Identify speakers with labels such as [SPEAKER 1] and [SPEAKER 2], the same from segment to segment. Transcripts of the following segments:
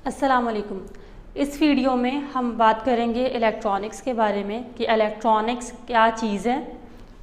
[SPEAKER 1] अस्सलाम वालेकुम। इस वीडियो में हम बात करेंगे इलेक्ट्रॉनिक्स के बारे में कि इलेक्ट्रॉनिक्स क्या चीज़ है।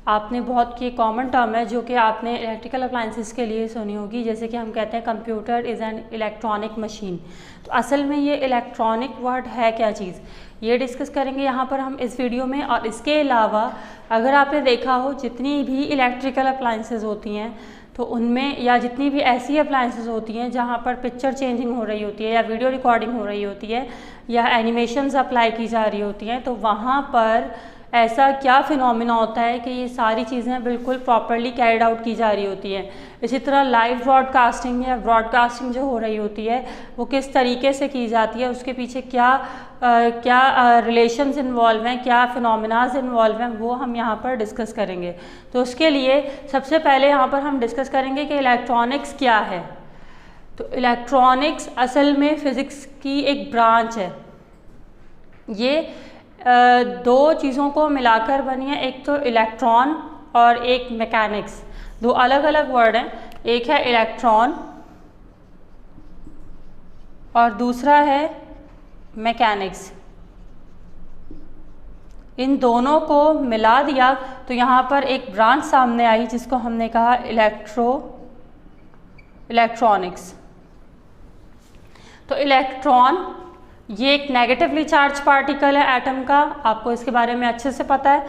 [SPEAKER 1] आपने बहुत की कॉमन टर्म है जो कि आपने इलेक्ट्रिकल अप्लाइंसेस के लिए सुनी होगी, जैसे कि हम कहते हैं computer is an electronic machine. तो असल में ये इलेक्ट्रॉनिक वर्ड है क्या चीज़, ये डिस्कस करेंगे यहाँ पर हम इस वीडियो में। और इसके अलावा अगर आपने देखा हो जितनी भी इलेक्ट्रिकल अप्लाइंसेस होती हैं तो उनमें, या जितनी भी ऐसी अप्लाइंसेस होती हैं जहाँ पर पिक्चर चेंजिंग हो रही होती है या वीडियो रिकॉर्डिंग हो रही होती है या एनिमेशंस अप्लाई की जा रही होती हैं, तो वहाँ पर ऐसा क्या फिनोमिना होता है कि ये सारी चीज़ें बिल्कुल प्रॉपरली कैरिड आउट की जा रही होती हैं। इसी तरह लाइव ब्रॉडकास्टिंग या ब्रॉडकास्टिंग जो हो रही होती है वो किस तरीके से की जाती है, उसके पीछे क्या रिलेशंस इन्वॉल्व हैं, क्या फिनोमिनाज इन्वॉल्व हैं, वो हम यहाँ पर डिस्कस करेंगे। तो उसके लिए सबसे पहले यहाँ पर हम डिस्कस करेंगे कि इलेक्ट्रॉनिक्स क्या है। तो इलेक्ट्रॉनिक्स असल में फ़िज़िक्स की एक ब्रांच है। ये दो चीज़ों को मिलाकर बनी है, एक तो इलेक्ट्रॉन और एक मैकेनिक्स। दो अलग अलग वर्ड हैं, एक है इलेक्ट्रॉन और दूसरा है मैकेनिक्स। इन दोनों को मिला दिया तो यहाँ पर एक ब्रांच सामने आई जिसको हमने कहा इलेक्ट्रॉनिक्स। तो इलेक्ट्रॉन ये एक नेगेटिवली चार्ज पार्टिकल है एटम का, आपको इसके बारे में अच्छे से पता है।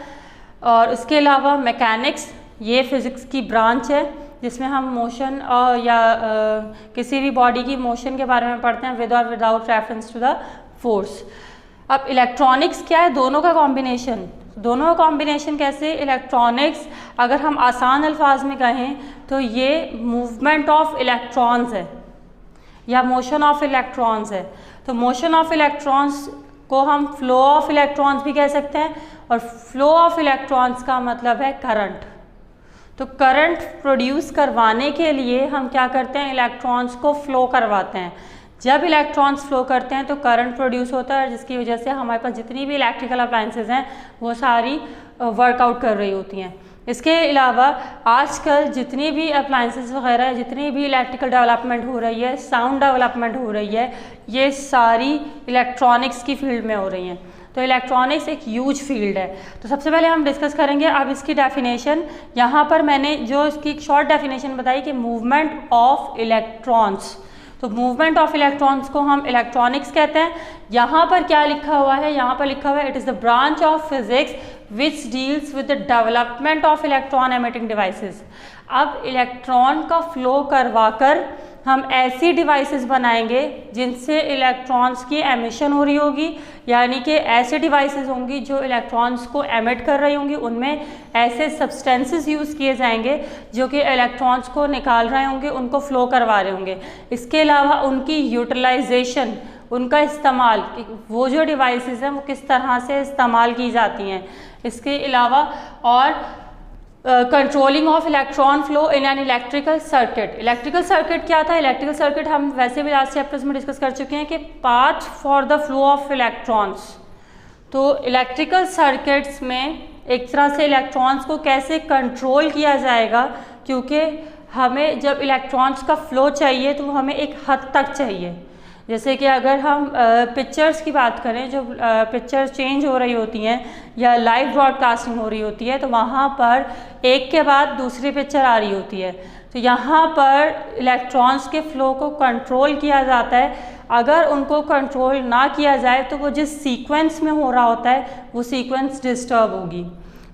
[SPEAKER 1] और इसके अलावा मैकेनिक्स ये फिज़िक्स की ब्रांच है जिसमें हम मोशन या किसी भी बॉडी की मोशन के बारे में पढ़ते हैं विद और without reference to the force. अब इलेक्ट्रॉनिक्स क्या है, दोनों का कॉम्बिनेशन। दोनों का कॉम्बिनेशन कैसे? इलेक्ट्रॉनिक्स अगर हम आसान अल्फाज में कहें तो ये मूवमेंट ऑफ इलेक्ट्रॉन्स है या मोशन ऑफ इलेक्ट्रॉन्स है। तो मोशन ऑफ इलेक्ट्रॉन्स को हम फ्लो ऑफ इलेक्ट्रॉन्स भी कह सकते हैं, और फ्लो ऑफ इलेक्ट्रॉन्स का मतलब है करंट। तो करंट प्रोड्यूस करवाने के लिए हम क्या करते हैं, इलेक्ट्रॉन्स को फ्लो करवाते हैं। जब इलेक्ट्रॉन्स फ्लो करते हैं तो करंट प्रोड्यूस होता है, जिसकी वजह से हमारे पास जितनी भी इलेक्ट्रिकल अप्लाइंसेस हैं वो सारी वर्कआउट कर रही होती हैं। इसके अलावा आजकल जितनी भी अप्लाइंसेस वगैरह, जितनी भी इलेक्ट्रिकल डेवलपमेंट हो रही है, साउंड डेवलपमेंट हो रही है, ये सारी इलेक्ट्रॉनिक्स की फील्ड में हो रही हैं। तो इलेक्ट्रॉनिक्स एक ह्यूज फील्ड है। तो सबसे पहले हम डिस्कस करेंगे अब इसकी डेफिनेशन। यहाँ पर मैंने जो इसकी एक शॉर्ट डेफिनेशन बताई कि मूवमेंट ऑफ इलेक्ट्रॉन्स। तो मूवमेंट ऑफ इलेक्ट्रॉन्स को हम इलेक्ट्रॉनिक्स कहते हैं। यहाँ पर क्या लिखा हुआ है, यहाँ पर लिखा हुआ है it is the branch of physics which deals with the development of electron emitting devices. अब इलेक्ट्रॉन का फ्लो करवाकर हम ऐसी डिवाइसेस बनाएंगे जिनसे इलेक्ट्रॉन्स की एमिशन हो रही होगी, यानी कि ऐसे डिवाइसेस होंगी जो इलेक्ट्रॉन्स को एमिट कर रही होंगी। उनमें ऐसे सब्सटेंसेस यूज़ किए जाएंगे जो कि इलेक्ट्रॉन्स को निकाल रहे होंगे, उनको फ्लो करवा रहे होंगे। इसके अलावा उनकी यूटिलाइजेशन, उनका इस्तेमाल, वो जो डिवाइसेस हैं वो किस तरह से इस्तेमाल की जाती हैं। इसके अलावा और controlling of electron flow in an electrical circuit. Electrical circuit क्या था? इलेक्ट्रिकल सर्किट हम वैसे भी लास्ट चैप्टर्स में डिस्कस कर चुके हैं कि path for the flow of electrons. तो इलेक्ट्रिकल सर्किट्स में एक तरह से इलेक्ट्रॉन्स को कैसे कंट्रोल किया जाएगा, क्योंकि हमें जब इलेक्ट्रॉन्स का फ्लो चाहिए तो वो हमें एक हद तक चाहिए। जैसे कि अगर हम पिक्चर्स की बात करें, जो पिक्चर्स चेंज हो रही होती हैं या लाइव ब्रॉडकास्टिंग हो रही होती है, तो वहाँ पर एक के बाद दूसरी पिक्चर आ रही होती है। तो यहाँ पर इलेक्ट्रॉन्स के फ़्लो को कंट्रोल किया जाता है। अगर उनको कंट्रोल ना किया जाए तो वो जिस सीक्वेंस में हो रहा होता है वो सीक्वेंस डिस्टर्ब होगी।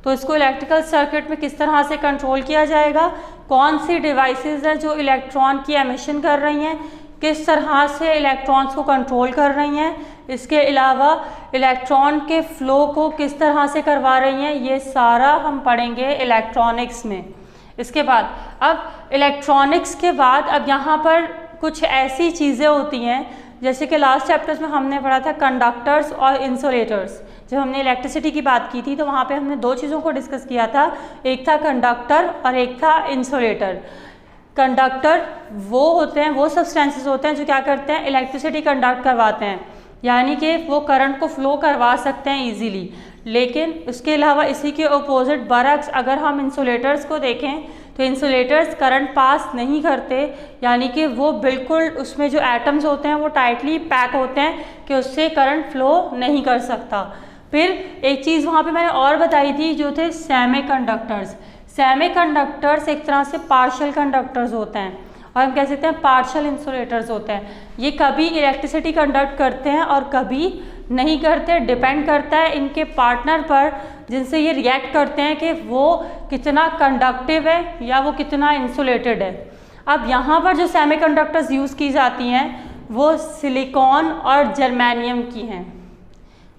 [SPEAKER 1] तो इसको इलेक्ट्रिकल सर्किट में किस तरह से कंट्रोल किया जाएगा, कौन सी डिवाइसेस हैं जो इलेक्ट्रॉन की एमिशन कर रही हैं, किस तरह से इलेक्ट्रॉन्स को कंट्रोल कर रही हैं, इसके अलावा इलेक्ट्रॉन के फ़्लो को किस तरह से करवा रही हैं, ये सारा हम पढ़ेंगे इलेक्ट्रॉनिक्स में। इसके बाद अब इलेक्ट्रॉनिक्स के बाद अब यहाँ पर कुछ ऐसी चीज़ें होती हैं जैसे कि लास्ट चैप्टर्स में हमने पढ़ा था कंडक्टर्स और इंसुलेटर्स। जब हमने इलेक्ट्रिसिटी की बात की थी तो वहाँ पे हमने दो चीज़ों को डिस्कस किया था, एक था कंडक्टर और एक था इंसुलेटर। कंडक्टर वो होते हैं, वो सब्सटेंसेस होते हैं जो क्या करते हैं, इलेक्ट्रिसिटी कंडक्ट करवाते हैं, यानी कि वो करंट को फ्लो करवा सकते हैं इजीली। लेकिन उसके अलावा इसी के अपोजिट बरक्स अगर हम इंसुलेटर्स को देखें तो इंसुलेटर्स करंट पास नहीं करते, यानी कि वो बिल्कुल उसमें जो एटम्स होते हैं वो टाइटली पैक होते हैं कि उससे करंट फ्लो नहीं कर सकता। फिर एक चीज़ वहाँ पे मैंने और बताई थी, जो थे सेमीकंडक्टर्स। सेमीकंडक्टर्स एक तरह से पार्शियल कंडक्टर्स होते हैं और हम कह सकते हैं पार्शियल इंसुलेटर्स होते हैं। ये कभी इलेक्ट्रिसिटी कंडक्ट करते हैं और कभी नहीं करते, डिपेंड करता है इनके पार्टनर पर जिनसे ये रिएक्ट करते हैं कि वो कितना कंडक्टिव है या वो कितना इंसुलेटेड है। अब यहाँ पर जो सेमीकंडक्टर्स यूज़ की जाती हैं वो सिलिकॉन और जर्मेनियम की हैं।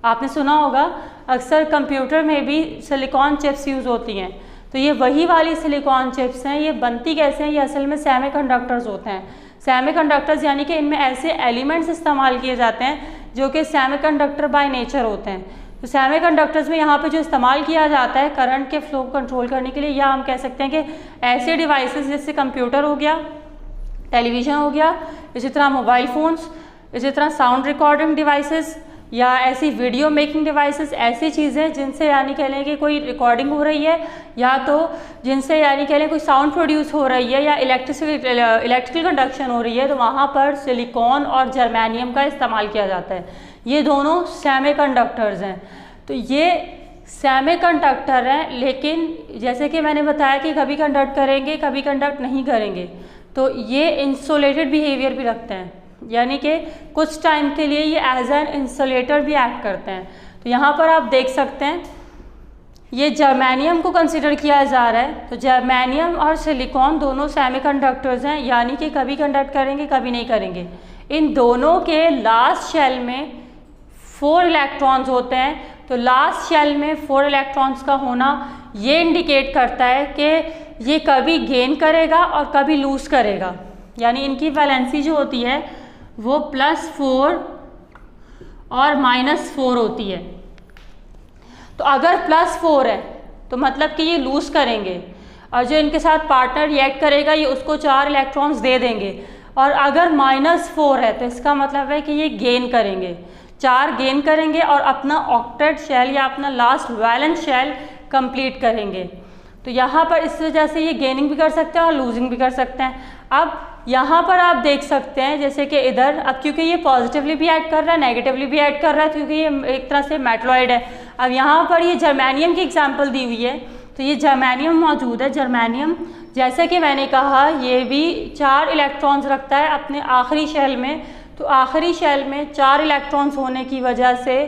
[SPEAKER 1] आपने सुना होगा अक्सर कंप्यूटर में भी सिलिकॉन चिप्स यूज़ होती हैं, तो ये वही वाली सिलिकॉन चिप्स हैं। ये बनती कैसे हैं? ये असल में सेमीकंडक्टर्स होते हैं। सेमीकंडक्टर्स यानी कि इनमें ऐसे एलिमेंट्स इस्तेमाल किए जाते हैं जो कि सेमीकंडक्टर बाय नेचर होते हैं। तो सेमीकंडक्टर्स में यहाँ पे जो इस्तेमाल किया जाता है करंट के फ्लो को कंट्रोल करने के लिए, या हम कह सकते हैं कि ऐसे डिवाइसेस जैसे कंप्यूटर हो गया, टेलीविज़न हो गया, इसी तरह मोबाइल फ़ोन्स, इसी तरह साउंड रिकॉर्डिंग डिवाइसेस या ऐसी वीडियो मेकिंग डिवाइसेस, ऐसी चीज़ें जिनसे यानी कह लें कि कोई रिकॉर्डिंग हो रही है या तो जिनसे यानी कह लें कोई साउंड प्रोड्यूस हो रही है या इलेक्ट्रिकल कंडक्शन हो रही है, तो वहाँ पर सिलिकॉन और जर्मेनियम का इस्तेमाल किया जाता है। ये दोनों सेमीकंडक्टर्स हैं। तो ये सेमीकंडक्टर हैं, लेकिन जैसे कि मैंने बताया कि कभी कंडक्ट करेंगे कभी कंडक्ट नहीं करेंगे, तो ये इंसुलेटेड बिहेवियर भी रखते हैं, यानी कि कुछ टाइम के लिए ये एज एन इंसुलेटर भी एक्ट करते हैं। तो यहाँ पर आप देख सकते हैं ये जर्मेनियम को कंसिडर किया जा रहा है। तो जर्मेनियम और सिलिकॉन दोनों सेमीकंडक्टर्स हैं, यानी कि कभी कंडक्ट करेंगे कभी नहीं करेंगे। इन दोनों के लास्ट शेल में 4 इलेक्ट्रॉन्स होते हैं। तो लास्ट शेल में 4 इलेक्ट्रॉन्स का होना ये इंडिकेट करता है कि ये कभी गेन करेगा और कभी लूज करेगा, यानी इनकी वैलेंसी जो होती है वो +4 और -4 होती है। तो अगर +4 है तो मतलब कि ये लूज करेंगे और जो इनके साथ पार्टनर रिएक्ट करेगा ये उसको 4 इलेक्ट्रॉन्स दे देंगे, और अगर -4 है तो इसका मतलब है कि ये गेन करेंगे, 4 गेन करेंगे और अपना ऑक्टेट शेल या अपना लास्ट वैलेंस शेल कंप्लीट करेंगे। तो यहाँ पर इस वजह से ये गेनिंग भी कर सकते हैं और लूजिंग भी कर सकते हैं। अब यहाँ पर आप देख सकते हैं जैसे कि इधर, अब क्योंकि ये पॉजिटिवली भी ऐड कर रहा है नेगेटिवली भी ऐड कर रहा है, क्योंकि ये एक तरह से मेटलॉइड है। अब यहाँ पर ये जर्मेनियम की एग्जांपल दी हुई है, तो ये जर्मेनियम मौजूद है। जर्मेनियम जैसे कि मैंने कहा ये भी 4 इलेक्ट्रॉन्स रखता है अपने आखिरी शेल में। तो आखिरी शेल में 4 इलेक्ट्रॉन्स होने की वजह से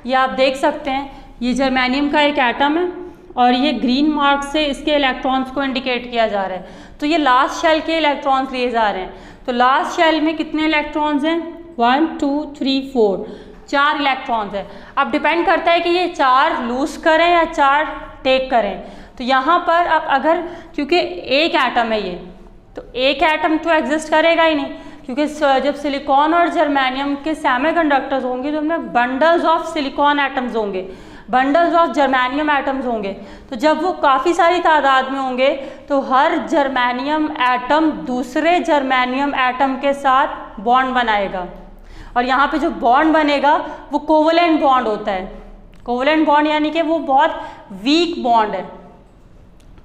[SPEAKER 1] ये आप देख सकते हैं ये जर्मेनियम का एक एटम है और ये ग्रीन मार्क से इसके इलेक्ट्रॉन्स को इंडिकेट किया जा रहा है। तो ये लास्ट शेल के इलेक्ट्रॉन्स लिए जा रहे हैं। तो लास्ट शेल में कितने इलेक्ट्रॉन्स हैं? 1 2 3 4, 4 इलेक्ट्रॉन्स है। अब डिपेंड करता है कि ये 4 लूज करें या 4 टेक करें। तो यहाँ पर अब अगर, क्योंकि एक एटम है ये, तो एक एटम तो एग्जिस्ट करेगा ही नहीं, क्योंकि जब सिलिकॉन और जर्मेनियम के सेमीकंडक्टर्स होंगे तो उनमें बंडल्स ऑफ सिलिकॉन एटम्स होंगे, बंडल्स ऑफ जर्मेनियम एटम्स होंगे। तो जब वो काफ़ी सारी तादाद में होंगे तो हर जर्मेनियम एटम दूसरे जर्मेनियम एटम के साथ बॉन्ड बनाएगा, और यहाँ पे जो बॉन्ड बनेगा वो कोवलेंट बॉन्ड होता है। कोवलेंट बॉन्ड यानी कि वो बहुत वीक बॉन्ड है।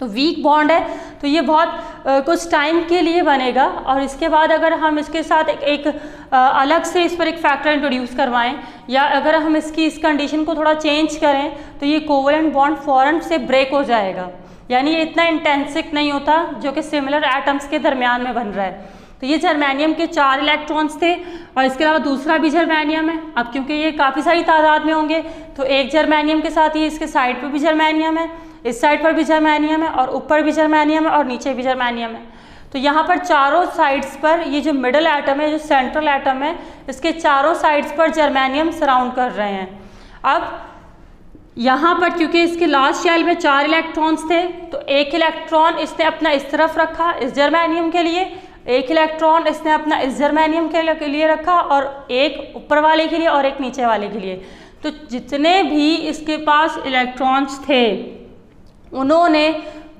[SPEAKER 1] तो वीक बॉन्ड है तो ये बहुत कुछ टाइम के लिए बनेगा, और इसके बाद अगर हम इसके साथ एक अलग से इस पर एक फैक्टर इंट्रोड्यूस करवाएं या अगर हम इस कंडीशन को थोड़ा चेंज करें तो ये कोवलेंट बॉन्ड फ़ौरन से ब्रेक हो जाएगा, यानी ये इतना इंटेंसिक नहीं होता जो कि सिमिलर एटम्स के दरमियान में बन रहा है। तो ये जर्मेनियम के 4 इलेक्ट्रॉन्स थे और इसके अलावा दूसरा भी जर्मेनियम है। अब क्योंकि ये काफ़ी सारी तादाद में होंगे तो एक जर्मेनियम के साथ ये इसके साइड पर भी जर्मेनियम है, इस साइड पर भी जर्मेनियम है, और ऊपर भी जर्मेनियम है और नीचे भी जर्मेनियम है। तो यहाँ पर चारों साइड्स पर ये जो मिडल एटम है, जो सेंट्रल एटम है, इसके चारों साइड्स पर जर्मेनियम सराउंड कर रहे हैं। अब यहाँ पर क्योंकि इसके लास्ट शेल में 4 इलेक्ट्रॉन्स थे तो एक इलेक्ट्रॉन इसने अपना इस तरफ रखा इस जर्मेनियम के लिए, एक इलेक्ट्रॉन इसने अपना इस जर्मेनियम के लिए रखा, और एक ऊपर वाले के लिए और एक नीचे वाले के लिए। तो जितने भी इसके पास इलेक्ट्रॉन्स थे उन्होंने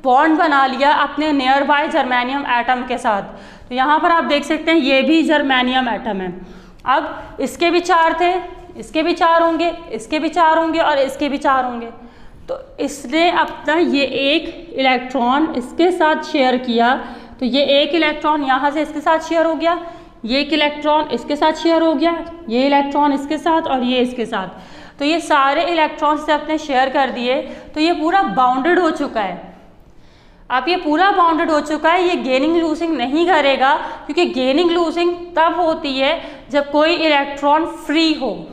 [SPEAKER 1] बॉन्ड बना लिया अपने नियर बाय जर्मेनियम एटम के साथ। तो यहाँ पर आप देख सकते हैं ये भी जर्मेनियम एटम है। अब इसके भी 4 थे, इसके भी 4 होंगे, इसके भी 4 होंगे और इसके भी 4 होंगे। तो इसने अपना ये एक इलेक्ट्रॉन इसके साथ शेयर किया, तो ये एक इलेक्ट्रॉन यहाँ से इसके साथ शेयर हो गया, ये एक इलेक्ट्रॉन इसके साथ शेयर हो गया, ये इलेक्ट्रॉन इसके साथ और ये इसके साथ। तो ये सारे इलेक्ट्रॉन्स से अपने शेयर कर दिए, तो ये पूरा बाउंडेड हो चुका है। अब ये पूरा बाउंडेड हो चुका है, ये गेनिंग लूजिंग नहीं करेगा, क्योंकि गेनिंग लूजिंग तब होती है जब कोई इलेक्ट्रॉन फ्री हो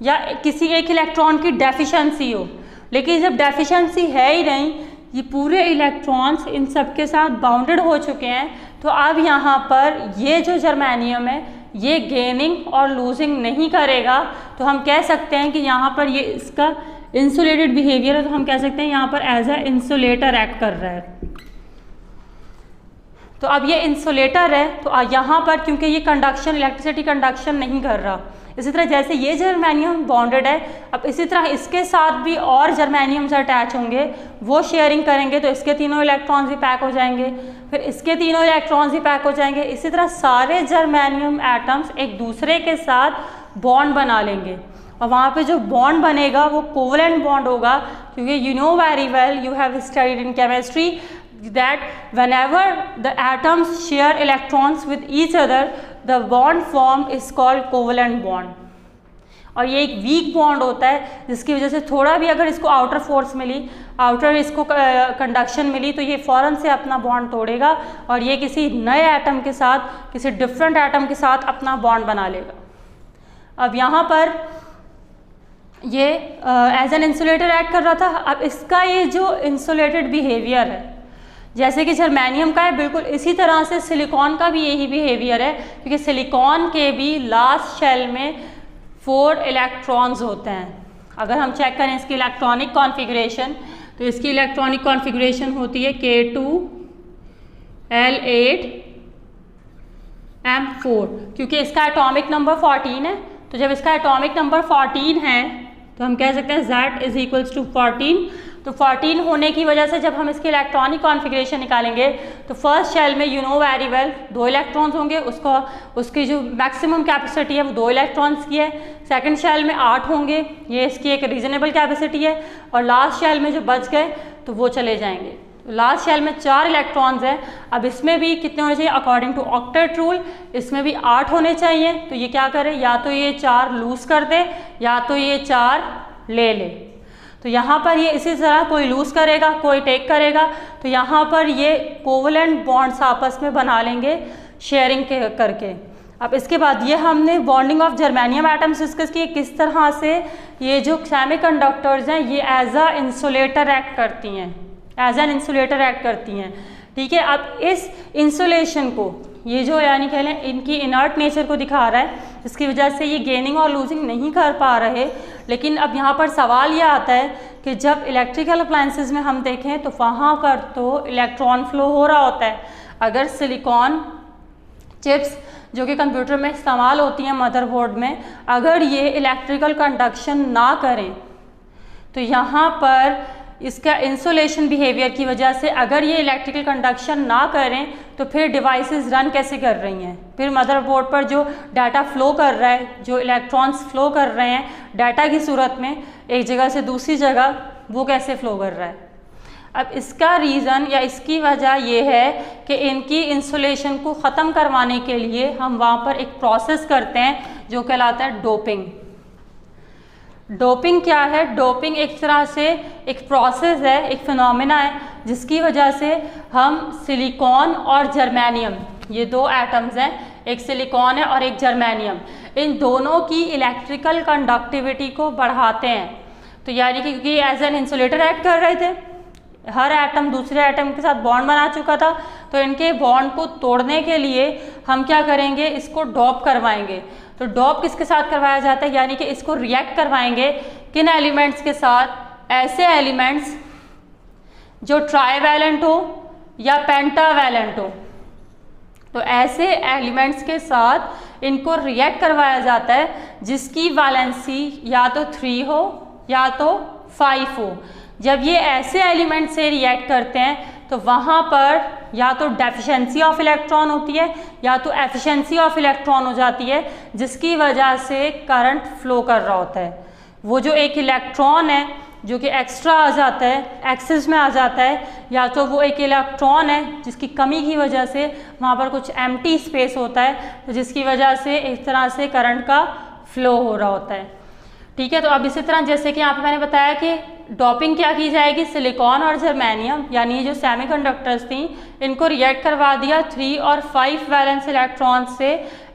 [SPEAKER 1] या किसी एक इलेक्ट्रॉन की डेफिशिएंसी हो। लेकिन जब डेफिशिएंसी है ही नहीं, ये पूरे इलेक्ट्रॉन्स इन सब के साथ बाउंडेड हो चुके हैं, तो अब यहाँ पर ये जो जर्मेनियम है ये गेनिंग और लूजिंग नहीं करेगा। तो हम कह सकते हैं कि यहाँ पर ये इसका इंसुलेटेड बिहेवियर है, तो हम कह सकते हैं यहाँ पर एज अ इंसुलेटर एक्ट कर रहा है। तो अब ये इंसुलेटर है, तो यहाँ पर क्योंकि ये कंडक्शन, इलेक्ट्रिसिटी कंडक्शन नहीं कर रहा, इसी तरह जैसे ये जर्मेनियम बॉन्डेड है, अब इसी तरह इसके साथ भी और जर्मेनियम्स अटैच होंगे, वो शेयरिंग करेंगे, तो इसके तीनों इलेक्ट्रॉन्स भी पैक हो जाएंगे, फिर इसके तीनों इलेक्ट्रॉन्स भी पैक हो जाएंगे। इसी तरह सारे जर्मेनियम एटम्स एक दूसरे के साथ बॉन्ड बना लेंगे, और वहाँ पे जो बॉन्ड बनेगा वो कोवलेंट बॉन्ड होगा, क्योंकि you know very well, you have studied in chemistry that whenever the atoms share electrons with each other, the bond formed is called covalent bond। और ये एक वीक बॉन्ड होता है, जिसकी वजह से थोड़ा भी अगर इसको आउटर फोर्स मिली, आउटर इसको कंडक्शन मिली, तो ये फ़ौरन से अपना बॉन्ड तोड़ेगा और ये किसी नए एटम के साथ, किसी डिफरेंट एटम के साथ अपना बॉन्ड बना लेगा। अब यहाँ पर ये एज एन इंसुलेटर एक्ट कर रहा था। अब इसका ये जो इंसुलेटेड बिहेवियर है, जैसे कि जर्मेनियम का है, बिल्कुल इसी तरह से सिलिकॉन का भी यही बिहेवियर है, क्योंकि सिलिकॉन के भी लास्ट शेल में 4 इलेक्ट्रॉन्स होते हैं। अगर हम चेक करें इसकी इलेक्ट्रॉनिक कॉन्फ़िगरेशन, तो इसकी इलेक्ट्रॉनिक कॉन्फ़िगरेशन होती है K2L8M4, क्योंकि इसका एटॉमिक नंबर 14 है। तो जब इसका एटॉमिक नंबर 14 है, तो हम कह सकते हैं Z इज इक्वल्स टू 14। तो 14 होने की वजह से जब हम इसकी इलेक्ट्रॉनिक कॉन्फ़िगरेशन निकालेंगे, तो फर्स्ट शेल में you know very well 2 electrons होंगे, उसकी जो मैक्सिमम कैपेसिटी है वो 2 इलेक्ट्रॉन्स की है। सेकंड शेल में 8 होंगे, ये इसकी एक रीजनेबल कैपेसिटी है, और लास्ट शेल में जो बच गए तो वो चले जाएंगे। लास्ट शेल में 4 इलेक्ट्रॉन्स हैं। अब इसमें भी कितने होने चाहिए? अकॉर्डिंग टू ऑक्टेट रूल इसमें भी 8 होने चाहिए। तो ये क्या करे, या तो ये 4 लूज कर दे या तो ये 4 ले ले। तो यहाँ पर ये इसी तरह कोई लूज करेगा, कोई टेक करेगा, तो यहाँ पर ये कोवलेंट बॉन्ड्स आपस में बना लेंगे शेयरिंग करके। अब इसके बाद ये हमने bonding of germanium atoms discuss किए, किस तरह से ये जो सेमीकंडक्टर्स हैं ये एज अ इंसुलेटर एक्ट करती हैं, एज एन इंसुलेटर एक्ट करती हैं। ठीक है, अब इस इंसुलेशन को ये जो यानी कह लें इनकी इनर्ट नेचर को दिखा रहा है, इसकी वजह से ये गेनिंग और लूजिंग नहीं कर पा रहे। लेकिन अब यहाँ पर सवाल यह आता है कि जब इलेक्ट्रिकल अप्लायंसेस में हम देखें तो वहाँ पर तो इलेक्ट्रॉन फ्लो हो रहा होता है। अगर सिलिकॉन चिप्स जो कि कंप्यूटर में इस्तेमाल होती हैं मदरबोर्ड में, अगर ये इलेक्ट्रिकल कंडक्शन ना करें तो यहाँ पर इसका इंसुलेशन बिहेवियर की वजह से अगर ये इलेक्ट्रिकल कंडक्शन ना करें तो फिर डिवाइसेस रन कैसे कर रही हैं, फिर मदरबोर्ड पर जो डाटा फ्लो कर रहा है, जो इलेक्ट्रॉन्स फ्लो कर रहे हैं डाटा की सूरत में एक जगह से दूसरी जगह, वो कैसे फ्लो कर रहा है। अब इसका रीज़न या इसकी वजह ये है कि इनकी इंसुलेशन को ख़त्म करवाने के लिए हम वहाँ पर एक प्रोसेस करते हैं जो कहलाता है डोपिंग। डोपिंग क्या है? डोपिंग एक तरह से एक प्रोसेस है, एक फिनोमेना है, जिसकी वजह से हम सिलिकॉन और जर्मेनियम, ये 2 एटम्स हैं, एक सिलिकॉन है और एक जर्मेनियम, इन दोनों की इलेक्ट्रिकल कंडक्टिविटी को बढ़ाते हैं। तो यानी कि क्योंकि एज एन इंसुलेटर एक्ट कर रहे थे, हर एटम दूसरे एटम के साथ बॉन्ड बना चुका था, तो इनके बॉन्ड को तोड़ने के लिए हम क्या करेंगे, इसको डॉप करवाएंगे। तो डॉप किसके साथ करवाया जाता है, यानी कि इसको रिएक्ट करवाएंगे किन एलिमेंट्स के साथ? ऐसे एलिमेंट्स जो ट्राईवैलेंट हो या पेंटावैलेंट हो, तो ऐसे एलिमेंट्स के साथ इनको रिएक्ट करवाया जाता है जिसकी वैलेंसी या तो 3 हो या तो 5 हो। जब ये ऐसे एलिमेंट से रिएक्ट करते हैं तो वहाँ पर या तो डेफिशिएंसी ऑफ इलेक्ट्रॉन होती है या तो एफिशिएंसी ऑफ इलेक्ट्रॉन हो जाती है, जिसकी वजह से करंट फ्लो कर रहा होता है। वो जो एक इलेक्ट्रॉन है जो कि एक्स्ट्रा आ जाता है, एक्सेस में आ जाता है, या तो वो एक इलेक्ट्रॉन है जिसकी कमी की वजह से वहाँ पर कुछ एम्प्टी स्पेस होता है, तो जिसकी वजह से इस तरह से करंट का फ्लो हो रहा होता है। ठीक है, तो अब इसी तरह जैसे कि यहाँ पे मैंने बताया कि डॉपिंग क्या की जाएगी, सिलिकॉन और जर्मेनियम यानी ये जो सेमीकंडक्टर्स थी इनको रिएक्ट करवा दिया 3 और 5 वैलेंस इलेक्ट्रॉन से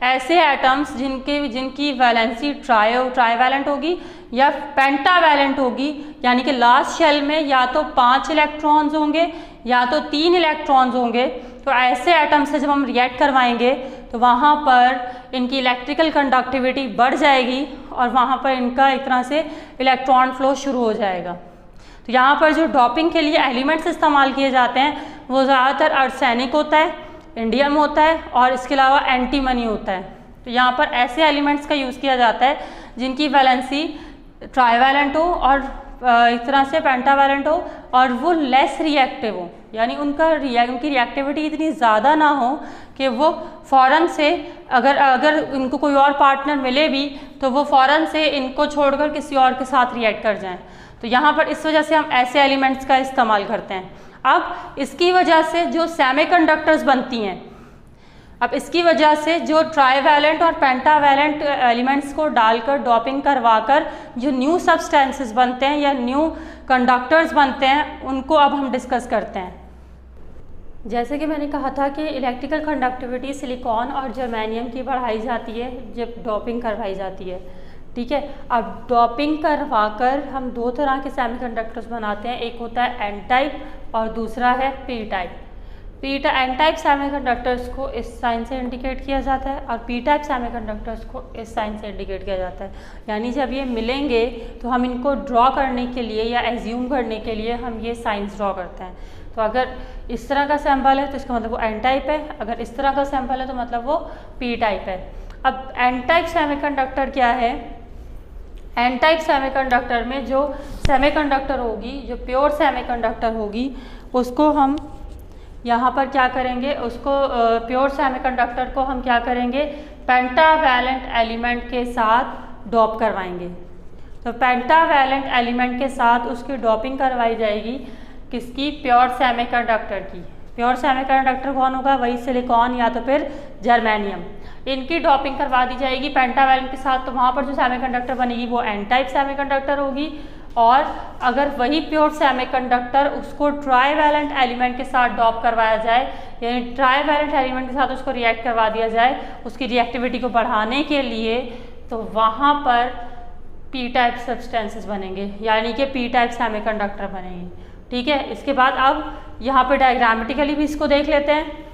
[SPEAKER 1] ऐसे एटम्स जिनकी वैलेंसी ट्राईवैलेंट होगी या पेंटावैलेंट होगी, यानी कि लास्ट शेल में या तो 5 इलेक्ट्रॉन्स होंगे या तो 3 इलेक्ट्रॉन्स होंगे। तो ऐसे एटम से जब हम रिएक्ट करवाएंगे तो वहाँ पर इनकी इलेक्ट्रिकल कंडक्टिविटी बढ़ जाएगी और वहाँ पर इनका एक तरह से इलेक्ट्रॉन फ्लो शुरू हो जाएगा। तो यहाँ पर जो डॉपिंग के लिए एलिमेंट्स इस्तेमाल किए जाते हैं वो ज़्यादातर आर्सेनिक होता है, इंडियम होता है और इसके अलावा एंटीमनी होता है। तो यहाँ पर ऐसे एलिमेंट्स का यूज़ किया जाता है जिनकी वैलेंसी ट्राईवैलेंट हो और एक तरह से पेंटावैलेंट हो और वो लेस रिएक्टिव हो, यानी उनकी रिएक्टिविटी इतनी ज़्यादा ना हो कि वो फ़ौरन से अगर इनको कोई और पार्टनर मिले भी तो वो फ़ौरन से इनको छोड़कर किसी और के साथ रिएक्ट कर जाएं। तो यहाँ पर इस वजह से हम ऐसे एलिमेंट्स का इस्तेमाल करते हैं। अब इसकी वजह से जो सेमीकंडक्टर्स बनती हैं, अब इसकी वजह से जो ट्राईवैलेंट और पेंटावैलेंट एलिमेंट्स को डालकर डॉपिंग करवाकर जो न्यू सब्सटेंसेस बनते हैं या न्यू कंडक्टर्स बनते हैं उनको अब हम डिस्कस करते हैं। जैसे कि मैंने कहा था कि इलेक्ट्रिकल कंडक्टिविटी सिलिकॉन और जर्मेनियम की बढ़ाई जाती है जब डॉपिंग करवाई जाती है। ठीक है, अब डॉपिंग करवाकर हम 2 तरह के सेमीकंडक्टर्स बनाते हैं, एक होता है एन टाइप और दूसरा है P type. N type semiconductors को इस साइन से इंडिकेट किया जाता है और पी टाइप सेमीकंडक्टर्स को इस साइन से इंडिकेट किया जाता है। यानी जब ये मिलेंगे तो हम इनको ड्रॉ करने के लिए या एज्यूम करने के लिए हम ये साइंस ड्रॉ करते हैं। तो अगर इस तरह का सैंपल है तो इसका मतलब वो एन टाइप है, अगर इस तरह का सैंपल है तो मतलब वो पी टाइप है। अब एन टाइप सेमीकंडक्टर क्या है? एन टाइप सेमीकंडक्टर में जो सेमीकंडक्टर होगी, जो प्योर सेमीकंडक्टर होगी, उसको हम यहाँ पर क्या करेंगे, उसको प्योर सेमीकंडक्टर को हम क्या करेंगे, पेंटावैलेंट एलिमेंट के साथ डॉप करवाएंगे। तो पेंटावैलेंट एलिमेंट के साथ उसकी डॉपिंग करवाई जाएगी, किसकी? प्योर सेमीकंडक्टर की। प्योर सेमीकंडक्टर कौन होगा? वही सिलिकॉन या तो फिर जर्मेनियम। इनकी डॉपिंग करवा दी जाएगी पेंटावैलेंट के साथ, तो वहाँ पर जो सेमीकंडक्टर बनेगी वो एन टाइप सेमीकंडक्टर होगी। और अगर वही प्योर सेमीकंडक्टर उसको ट्राईवैलेंट एलिमेंट के साथ डॉप करवाया जाए, यानी ट्राईवैलेंट एलिमेंट के साथ उसको रिएक्ट करवा दिया जाए उसकी रिएक्टिविटी को बढ़ाने के लिए, तो वहाँ पर पी टाइप सब्सटेंसेस बनेंगे, यानी कि पी टाइप सेमीकंडक्टर बनेंगे। ठीक है, इसके बाद अब यहाँ पे डायग्रामेटिकली भी इसको देख लेते हैं।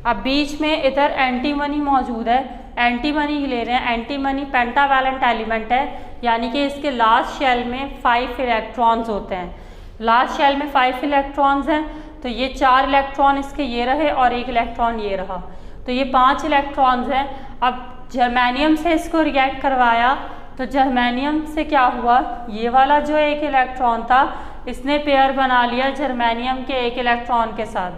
[SPEAKER 1] अब बीच में इधर एंटीमनी मौजूद है, एंटीमनी ले रहे हैं। एंटीमनी पेंटावैलेंट एलिमेंट है, यानी कि इसके लास्ट शेल में 5 इलेक्ट्रॉन्स होते हैं। लास्ट शेल में 5 इलेक्ट्रॉन्स हैं, तो ये 4 इलेक्ट्रॉन इसके ये रहे और 1 इलेक्ट्रॉन ये रहा, तो ये 5 इलेक्ट्रॉन्स हैं। अब जर्मेनियम से इसको रिएक्ट करवाया तो जर्मेनियम से क्या हुआ, ये वाला जो 1 इलेक्ट्रॉन था इसने पेयर बना लिया जर्मेनियम के 1 इलेक्ट्रॉन के साथ,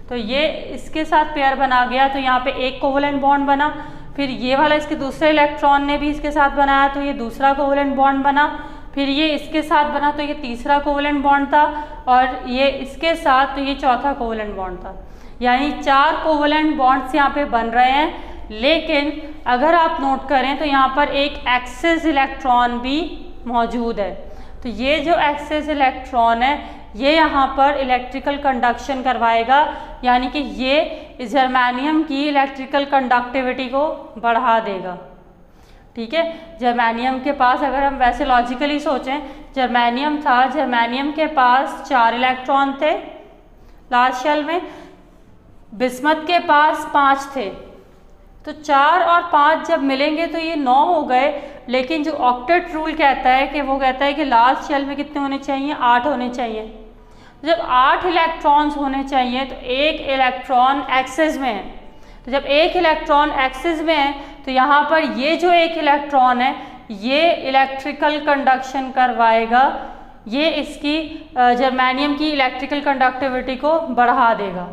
[SPEAKER 1] तो ये इसके साथ पेयर बना गया, तो यहाँ पे एक कोवलेंट बॉन्ड बना। फिर ये वाला इसके दूसरे इलेक्ट्रॉन ने भी इसके साथ बनाया तो ये दूसरा कोवलेंट बॉन्ड बना। फिर ये इसके साथ बना तो ये तीसरा कोवलेंट बॉन्ड था, और ये इसके साथ तो ये चौथा कोवलेंट बॉन्ड था। यानी 4 कोवलेंट बॉन्ड्स यहाँ पे बन रहे हैं। लेकिन अगर आप नोट करें तो यहाँ पर एक एक्सेस इलेक्ट्रॉन भी मौजूद है, तो ये जो एक्सेस इलेक्ट्रॉन है ये यहाँ पर इलेक्ट्रिकल कंडक्शन करवाएगा, यानी कि ये जर्मेनियम की इलेक्ट्रिकल कंडक्टिविटी को बढ़ा देगा। ठीक है, जर्मेनियम के पास अगर हम वैसे लॉजिकली सोचें, जर्मेनियम था, जर्मेनियम के पास 4 इलेक्ट्रॉन थे लास्ट शेल में, बिस्मथ के पास 5 थे, तो 4 और 5 जब मिलेंगे तो ये 9 हो गए। लेकिन जो ऑक्टेट रूल कहता है कि वो कहता है कि लास्ट शेल में कितने होने चाहिए, 8 होने चाहिए। जब 8 इलेक्ट्रॉन्स होने चाहिए तो 1 इलेक्ट्रॉन एक्सेस में है, तो जब 1 इलेक्ट्रॉन एक्सेस में है तो यहाँ पर ये जो 1 इलेक्ट्रॉन है ये इलेक्ट्रिकल कंडक्शन करवाएगा, ये इसकी जर्मेनियम की इलेक्ट्रिकल कंडक्टिविटी को बढ़ा देगा।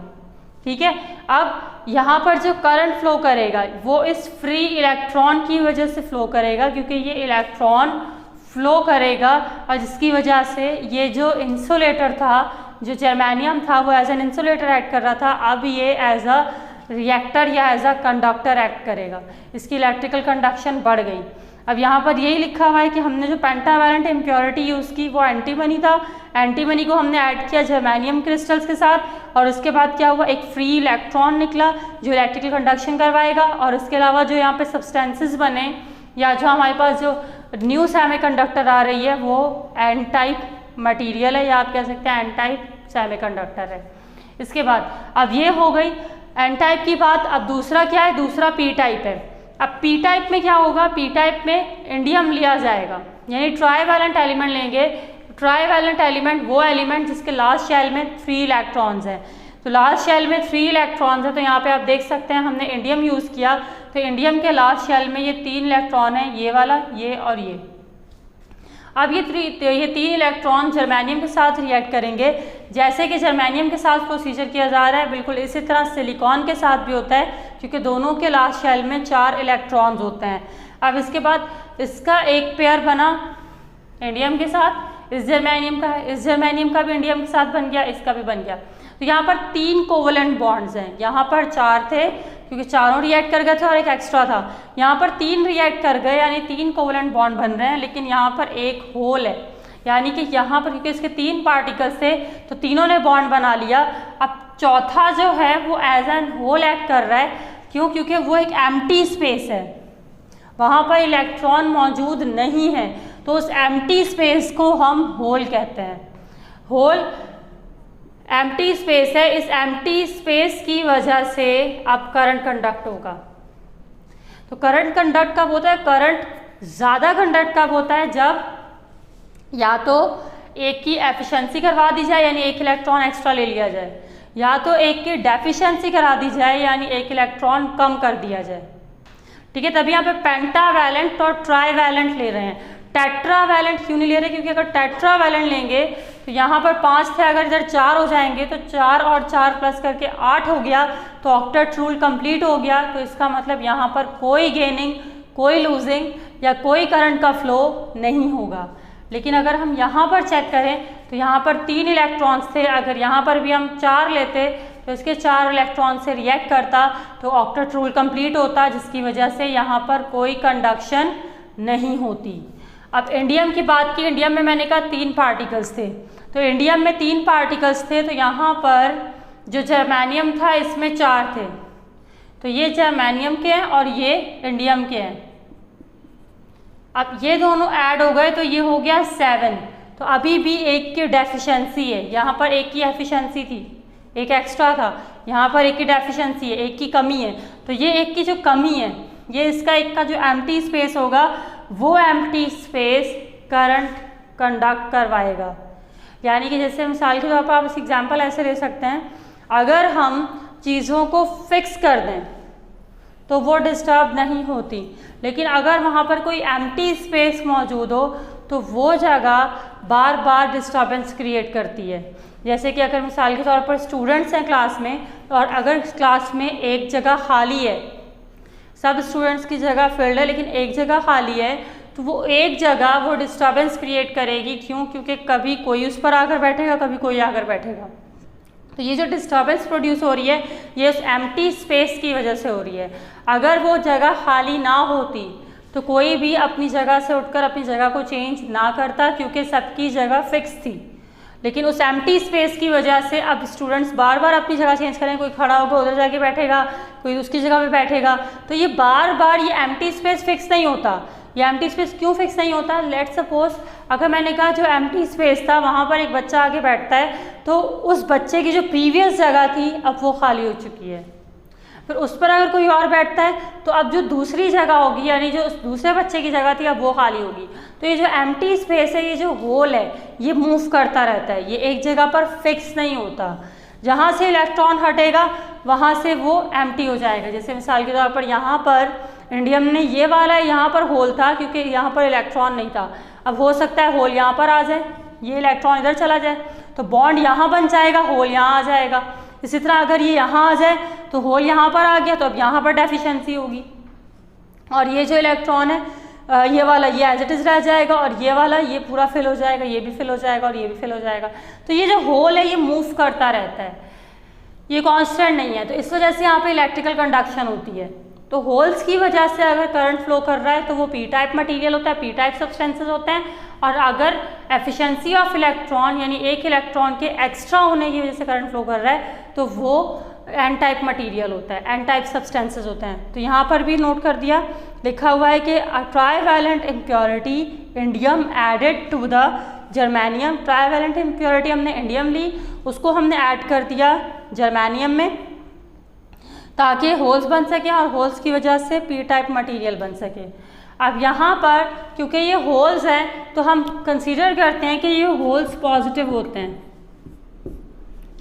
[SPEAKER 1] ठीक है, अब यहाँ पर जो करंट फ्लो करेगा वो इस फ्री इलेक्ट्रॉन की वजह से फ्लो करेगा, क्योंकि ये इलेक्ट्रॉन फ्लो करेगा और जिसकी वजह से ये जो इंसुलेटर था, जो जर्मेनियम था, वो एज एन इंसुलेटर एक्ट कर रहा था, अब ये एज अ रिएक्टर या एज अ कंडक्टर एक्ट करेगा। इसकी इलेक्ट्रिकल कंडक्शन बढ़ गई। अब यहाँ पर यही लिखा हुआ है कि हमने जो पेंटावैलेंट इम्प्योरिटी यूज़ की वो एंटीमनी था। एंटीमनी को हमने ऐड किया जर्मेनियम क्रिस्टल्स के साथ और उसके बाद क्या हुआ, एक फ्री इलेक्ट्रॉन निकला जो इलेक्ट्रिकल कंडक्शन करवाएगा। और इसके अलावा जो यहाँ पे सब्सटेंसेस बने या जो हमारे पास जो न्यू सेमीकंडक्टर आ रही है वो एन टाइप मटीरियल है, या आप कह सकते हैं एन टाइप सेमीकंडक्टर है। इसके बाद अब ये हो गई एन टाइप की बात। अब दूसरा क्या है, दूसरा पी टाइप है। अब पी टाइप में क्या होगा, पी टाइप में इंडियम लिया जाएगा, यानी ट्राईवैलेंट एलिमेंट लेंगे। ट्राईवैलेंट एलिमेंट वो एलिमेंट जिसके लास्ट शेल में 3 इलेक्ट्रॉन्स हैं। तो लास्ट शेल में 3 इलेक्ट्रॉन्स हैं, तो यहाँ पे आप देख सकते हैं हमने इंडियम यूज़ किया, तो इंडियम के लास्ट शेल में ये 3 इलेक्ट्रॉन हैं, ये वाला, ये और ये। अब ये 3 इलेक्ट्रॉन जर्मेनियम के साथ रिएक्ट करेंगे। जैसे कि जर्मेनियम के साथ प्रोसीजर किया जा रहा है, बिल्कुल इसी तरह सिलिकॉन के साथ भी होता है, क्योंकि दोनों के लास्ट शेल में 4 इलेक्ट्रॉन्स होते हैं। अब इसके बाद इसका एक पेयर बना इंडियम के साथ, इस जर्मेनियम का है, इस जर्मेनियम का भी इंडियम के साथ बन गया, इसका भी बन गया। तो यहाँ पर 3 कोवलेंट बॉन्ड्स हैं, यहाँ पर 4 थे क्योंकि चारों रिएक्ट कर गए थे और एक एक्स्ट्रा था। यहाँ पर 3 रिएक्ट कर गए यानी 3 कोवलेंट बॉन्ड बन रहे हैं, लेकिन यहाँ पर एक होल है, यानी कि यहाँ पर क्योंकि इसके 3 पार्टिकल्स थे तो तीनों ने बॉन्ड बना लिया। अब चौथा जो है वो एज एन होल एक्ट कर रहा है। क्यों? क्योंकि वो एक एम्प्टी स्पेस है, वहाँ पर इलेक्ट्रॉन मौजूद नहीं है, तो उस एम्प्टी स्पेस को हम होल कहते हैं। होल एम्प्टी स्पेस है, इस एम्प्टी स्पेस की वजह से अब करंट कंडक्ट होगा। तो करंट कंडक्ट कब होता है, करंट ज़्यादा कंडक्ट कब होता है, जब या तो एक की एफिशिएंसी करवा दी जाए यानी एक इलेक्ट्रॉन एक्स्ट्रा ले लिया जाए, या तो एक की डेफिशिएंसी करा दी जाए यानी एक इलेक्ट्रॉन कम कर दिया जाए। ठीक है, तभी यहाँ पे पेंटावैलेंट और ट्राईवैलेंट ले रहे हैं। टेट्रावैलेंट क्यों नहीं ले रहे, क्योंकि अगर टेट्रावैलेंट लेंगे तो यहाँ पर 5 थे, अगर इधर 4 हो जाएंगे तो 4 और 4 प्लस करके 8 हो गया, तो ऑक्टेट रूल कंप्लीट हो गया। तो इसका मतलब यहाँ पर कोई गेनिंग, कोई लूजिंग या कोई करंट का फ्लो नहीं होगा। लेकिन अगर हम यहाँ पर चेक करें तो यहाँ पर 3 इलेक्ट्रॉन्स थे, अगर यहाँ पर भी हम 4 लेते तो इसके 4 इलेक्ट्रॉन से रिएक्ट करता तो ऑक्टेट रूल कंप्लीट होता, जिसकी वजह से यहाँ पर कोई कंडक्शन नहीं होती। अब इंडियम की बात की, इंडियम में मैंने कहा 3 पार्टिकल्स थे, तो इंडियम में 3 पार्टिकल्स थे, तो यहाँ पर जो जर्मेनियम था इसमें 4 थे, तो ये जर्मेनियम के हैं और ये इंडियम के हैं। अब ये दोनों ऐड हो गए तो ये हो गया 7। तो अभी भी एक की डेफिशिएंसी है, यहाँ पर एक की एफिशिएंसी थी, एक एक्स्ट्रा था, यहाँ पर एक की डेफिशिएंसी है, एक की कमी है। तो ये एक की जो कमी है, ये इसका एक का जो एम्प्टी स्पेस होगा वो एम्प्टी स्पेस करंट कंडक्ट करवाएगा। यानी कि जैसे मिसाल के तौर पर आप इस एग्जांपल ऐसे ले सकते हैं, अगर हम चीज़ों को फिक्स कर दें तो वो डिस्टर्ब नहीं होती, लेकिन अगर वहाँ पर कोई एम्प्टी स्पेस मौजूद हो तो वो जगह बार बार डिस्टर्बेंस क्रिएट करती है। जैसे कि अगर मिसाल के तौर पर स्टूडेंट्स हैं क्लास में और अगर क्लास में एक जगह खाली है, सब स्टूडेंट्स की जगह फिल्ड है लेकिन एक जगह खाली है, तो वो एक जगह वो डिस्टर्बेंस क्रिएट करेगी। क्यों? क्योंकि कभी कोई उस पर आकर बैठेगा, कभी कोई आकर बैठेगा। तो ये जो डिस्टर्बेंस प्रोड्यूस हो रही है ये उस एम्प्टी स्पेस की वजह से हो रही है। अगर वो जगह खाली ना होती तो कोई भी अपनी जगह से उठकर अपनी जगह को चेंज ना करता, क्योंकि सबकी जगह फिक्स थी। लेकिन उस एम्प्टी स्पेस की वजह से अब स्टूडेंट्स बार बार अपनी जगह चेंज करें, कोई खड़ा होकर उधर जाके बैठेगा, कोई उसकी जगह पे बैठेगा, तो ये बार बार ये एम्प्टी स्पेस फिक्स नहीं होता। ये एम्प्टी स्पेस क्यों फिक्स नहीं होता? लेट्स सपोज अगर मैंने कहा जो एम्प्टी स्पेस था वहाँ पर एक बच्चा आके बैठता है, तो उस बच्चे की जो प्रीवियस जगह थी अब वो खाली हो चुकी है, फिर उस पर अगर कोई और बैठता है तो अब जो दूसरी जगह होगी यानी जो उस दूसरे बच्चे की जगह थी अब वो खाली होगी। तो ये जो एम्प्टी स्पेस है, ये जो होल है, ये मूव करता रहता है, ये एक जगह पर फिक्स नहीं होता। जहाँ से इलेक्ट्रॉन हटेगा वहाँ से वो एम्प्टी हो जाएगा। जैसे मिसाल के तौर पर यहाँ पर इंडियम ने ये वाला यहाँ पर होल था क्योंकि यहाँ पर इलेक्ट्रॉन नहीं था, अब हो सकता है होल यहाँ पर आ जाए, ये इलेक्ट्रॉन इधर चला जाए तो बॉन्ड यहाँ बन जाएगा, होल यहाँ आ जाएगा। इसी तरह अगर ये यहाँ आ जाए तो होल यहाँ पर आ गया तो अब यहाँ पर डेफिशिएंसी होगी। और ये जो इलेक्ट्रॉन है ये वाला ये एज इट इज़ रह जाएगा और ये वाला ये पूरा फिल हो जाएगा, ये भी फिल हो जाएगा और ये भी फिल हो जाएगा। तो ये जो होल है ये मूव करता रहता है, ये कांस्टेंट नहीं है। तो इस वजह से यहाँ पे इलेक्ट्रिकल कंडक्शन होती है। तो होल्स की वजह से अगर करंट फ्लो कर रहा है तो वो पी टाइप मटेरियल होता है, पी टाइप सब्सटेंसेस होते हैं। और अगर एफिशिएंसी ऑफ इलेक्ट्रॉन यानी एक इलेक्ट्रॉन के एक्स्ट्रा होने की वजह से करंट फ्लो कर रहा है तो वो एन टाइप मटेरियल होता है, एन टाइप सब्सटेंसेस होते हैं। तो यहाँ पर भी नोट कर दिया, लिखा हुआ है कि trivalent impurity indium added to the germanium. Trivalent impurity हमने इंडियम ली, उसको हमने ऐड कर दिया जर्मेनियम में ताकि होल्स बन सके और होल्स की वजह से पी टाइप मटेरियल बन सके। अब यहाँ पर क्योंकि ये होल्स हैं तो हम कंसीडर करते हैं कि ये होल्स पॉजिटिव होते हैं।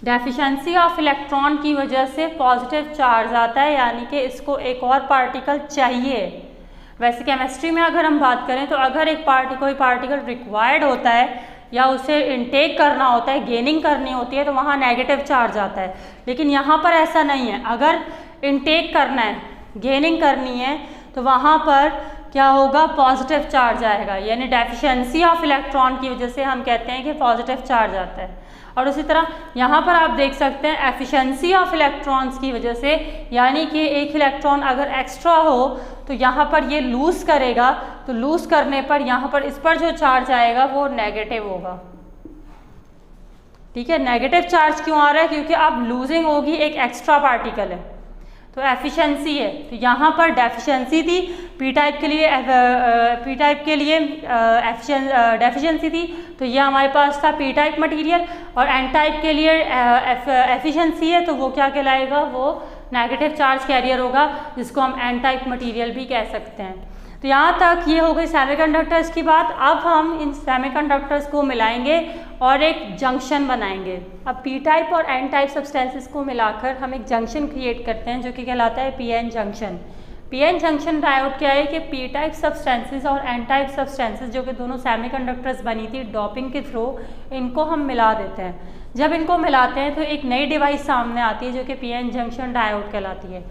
[SPEAKER 1] डेफिशिएंसी ऑफ इलेक्ट्रॉन की वजह से पॉजिटिव चार्ज आता है, यानी कि इसको एक और पार्टिकल चाहिए। वैसे केमिस्ट्री में अगर हम बात करें तो अगर एक कोई पार्टिकल रिक्वायर्ड होता है या उसे इनटेक करना होता है, गेनिंग करनी होती है, तो वहाँ नेगेटिव चार्ज आता है। लेकिन यहाँ पर ऐसा नहीं है, अगर इनटेक करना है, गेनिंग करनी है, तो वहाँ पर क्या होगा, पॉजिटिव चार्ज आएगा। यानी डेफिशिएंसी ऑफ इलेक्ट्रॉन की वजह से हम कहते हैं कि पॉजिटिव चार्ज आता है। और उसी तरह यहाँ पर आप देख सकते हैं एफिशिएंसी ऑफ इलेक्ट्रॉन्स की वजह से, यानी कि एक इलेक्ट्रॉन अगर एक्स्ट्रा हो तो यहाँ पर ये लूज करेगा, तो लूज करने पर यहाँ पर इस पर जो चार्ज आएगा वो नेगेटिव होगा। ठीक है, नेगेटिव चार्ज क्यों आ रहा है, क्योंकि अब लूजिंग होगी, एक एक्स्ट्रा पार्टिकल है, तो एफिशिएंसी है। तो यहाँ पर डेफिशिएंसी थी पी टाइप के लिए, पी टाइप के लिए डेफिशिएंसी थी, तो ये हमारे पास था पी टाइप मटेरियल। और एन टाइप के लिए एफिशिएंसी है, तो वो क्या कहलाएगा, वो नेगेटिव चार्ज कैरियर होगा, जिसको हम एन टाइप मटेरियल भी कह सकते हैं। तो यहाँ तक ये हो गई सेमीकंडक्टर्स की बात। अब हम इन सेमीकंडक्टर्स को मिलाएंगे और एक जंक्शन बनाएंगे। अब पी टाइप और एन टाइप सब्सटेंसेस को मिलाकर हम एक जंक्शन क्रिएट करते हैं जो कि कहलाता है P N junction. P N junction diode क्या है कि पी टाइप सब्सटेंसेस और एन टाइप सब्सटेंसेस जो कि दोनों सेमीकंडक्टर्स बनी थी डोपिंग के थ्रू, इनको हम मिला देते हैं। जब इनको मिलाते हैं तो एक नई डिवाइस सामने आती है जो कि पी एन जंक्शन डायोड कहलाती है।